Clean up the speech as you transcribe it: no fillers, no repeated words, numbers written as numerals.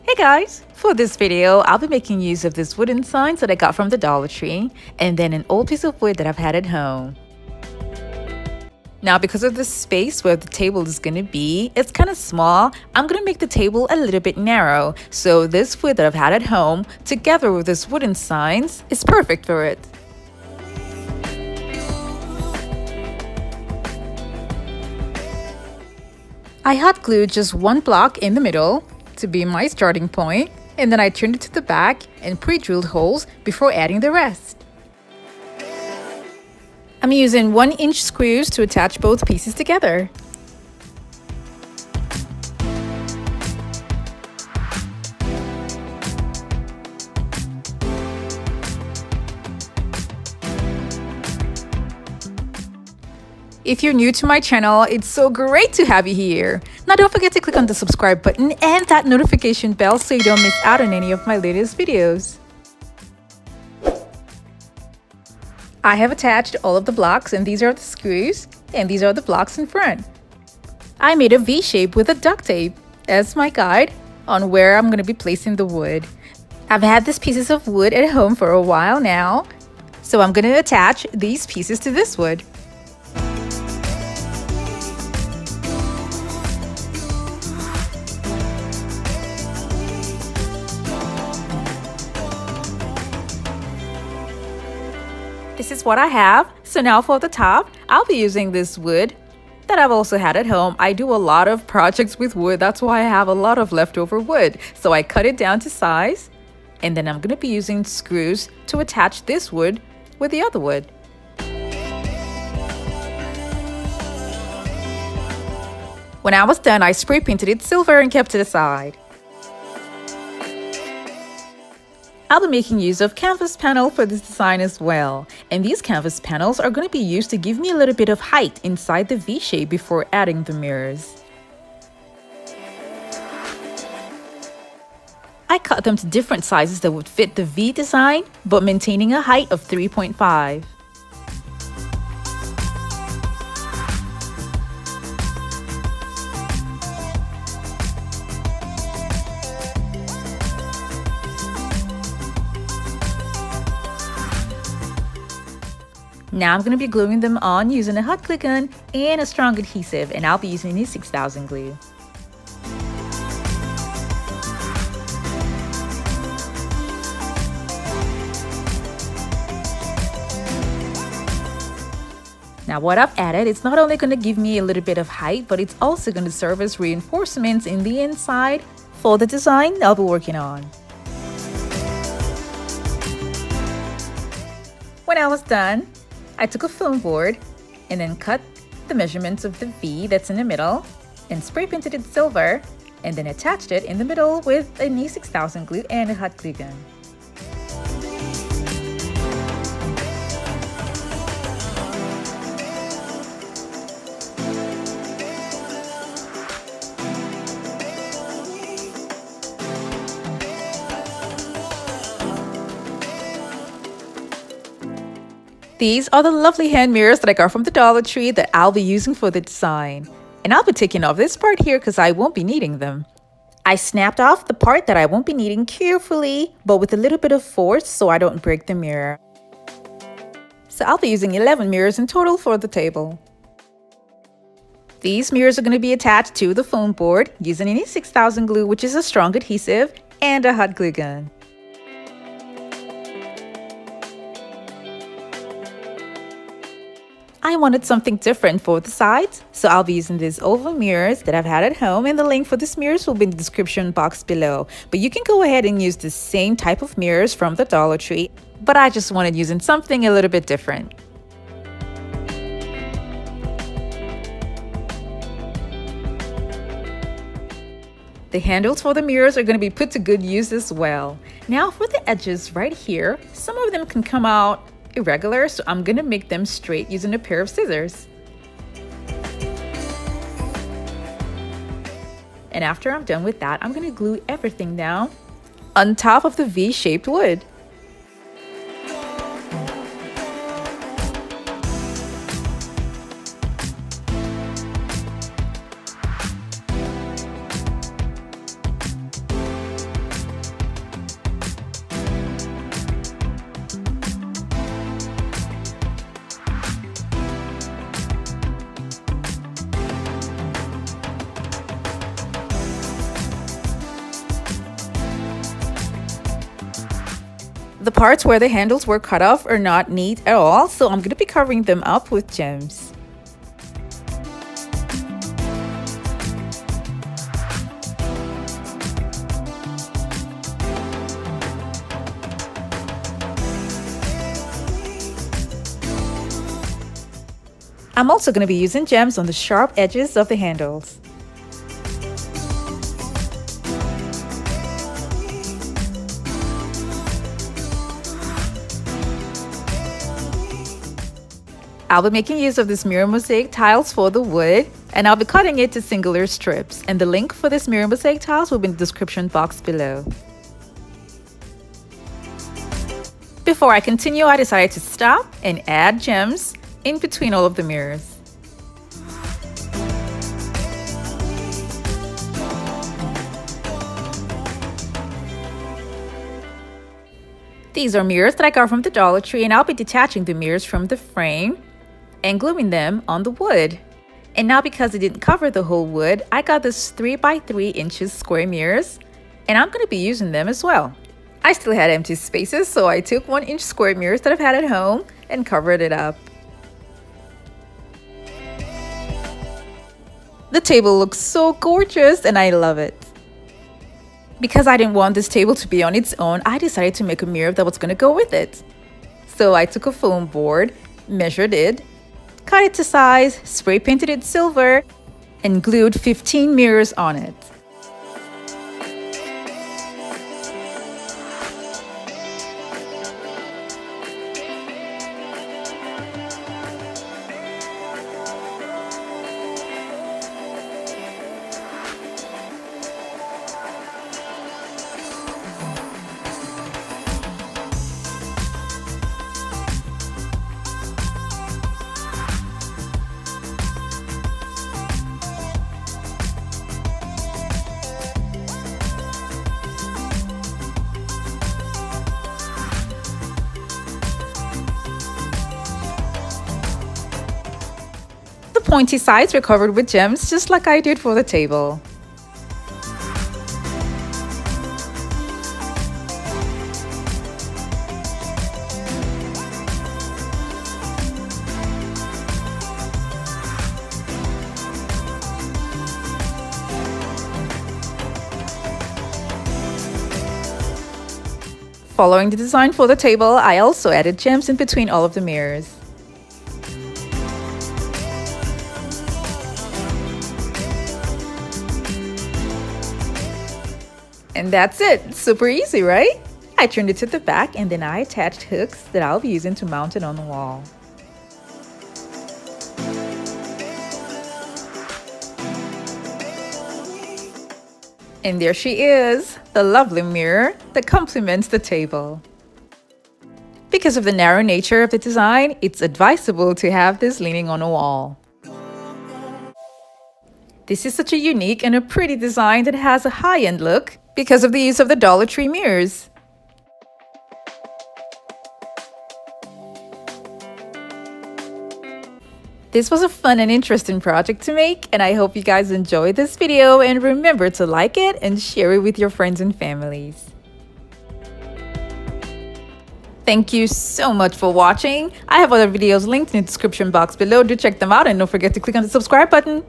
Hey guys! For this video, I'll be making use of this wooden signs that I got from the Dollar Tree and then an old piece of wood that I've had at home. Now because of the space where the table is going to be, it's kind of small, I'm going to make the table a little bit narrow. So this wood that I've had at home, together with this wooden signs, is perfect for it. I hot glued just one block in the middle to be my starting point, and then I turned it to the back and pre-drilled holes before adding the rest. I'm using 1-inch screws to attach both pieces together. If you're new to my channel, it's so great to have you here. Now don't forget to click on the subscribe button and that notification bell so you don't miss out on any of my latest videos. I have attached all of the blocks, and these are the screws, and these are the blocks in front. I made a V shape with a duct tape as my guide on where I'm going to be placing the wood. I've had these pieces of wood at home for a while now, so I'm going to attach these pieces to this wood. This is what I have. So now for the top, I'll be using this wood that I've also had at home. I do a lot of projects with wood. That's why I have a lot of leftover wood. So I cut it down to size, and then I'm going to be using screws to attach this wood with the other wood. When I was done, I spray painted it silver and kept it aside. I'll be making use of canvas panel for this design as well, and these canvas panels are going to be used to give me a little bit of height inside the V shape before adding the mirrors. I cut them to different sizes that would fit the V design, but maintaining a height of 3.5. Now I'm going to be gluing them on using a hot glue gun and a strong adhesive, and I'll be using the 6000 glue. Now what I've added, it's not only going to give me a little bit of height, but it's also going to serve as reinforcements in the inside for the design I'll be working on. When I was done, I took a foam board and then cut the measurements of the V that's in the middle and spray painted it silver, and then attached it in the middle with a E6000 glue and a hot glue gun. These are the lovely hand mirrors that I got from the Dollar Tree that I'll be using for the design. And I'll be taking off this part here because I won't be needing them. I snapped off the part that I won't be needing carefully, but with a little bit of force so I don't break the mirror. So I'll be using 11 mirrors in total for the table. These mirrors are going to be attached to the foam board using an E6000 glue, which is a strong adhesive, and a hot glue gun. I wanted something different for the sides, so I'll be using these oval mirrors that I've had at home, and the link for these mirrors will be in the description box below. But you can go ahead and use the same type of mirrors from the Dollar Tree, but I just wanted using something a little bit different. The handles for the mirrors are going to be put to good use as well. Now for the edges right here, some of them can come out irregular, so I'm gonna make them straight using a pair of scissors. And after I'm done with that, I'm gonna glue everything down on top of the V-shaped wood. The parts where the handles were cut off are not neat at all, so I'm going to be covering them up with gems. I'm also going to be using gems on the sharp edges of the handles. I'll be making use of this mirror mosaic tiles for the wood, and I'll be cutting it to singular strips, and the link for this mirror mosaic tiles will be in the description box below. Before I continue, I decided to stop and add gems in between all of the mirrors. These are mirrors that I got from the Dollar Tree, and I'll be detaching the mirrors from the frame and gluing them on the wood. And now, because it didn't cover the whole wood, I got this 3 by 3 inches square mirrors, and I'm going to be using them as well. I still had empty spaces, so I took 1-inch square mirrors that I've had at home and covered it up. The table looks so gorgeous and I love it. Because I didn't want this table to be on its own, I decided to make a mirror that was going to go with it. So I took a foam board, measured it, cut it to size, spray painted it silver, and glued 15 mirrors on it. The pointy sides were covered with gems, just like I did for the table. Following the design for the table, I also added gems in between all of the mirrors. And that's it. Super easy, right? I turned it to the back and then I attached hooks that I'll be using to mount it on the wall. And there she is, the lovely mirror that complements the table. Because of the narrow nature of the design, it's advisable to have this leaning on a wall. This is such a unique and a pretty design that has a high-end look because of the use of the Dollar Tree mirrors. This was a fun and interesting project to make, and I hope you guys enjoyed this video, and remember to like it and share it with your friends and families. Thank you so much for watching. I have other videos linked in the description box below. Do check them out and don't forget to click on the subscribe button.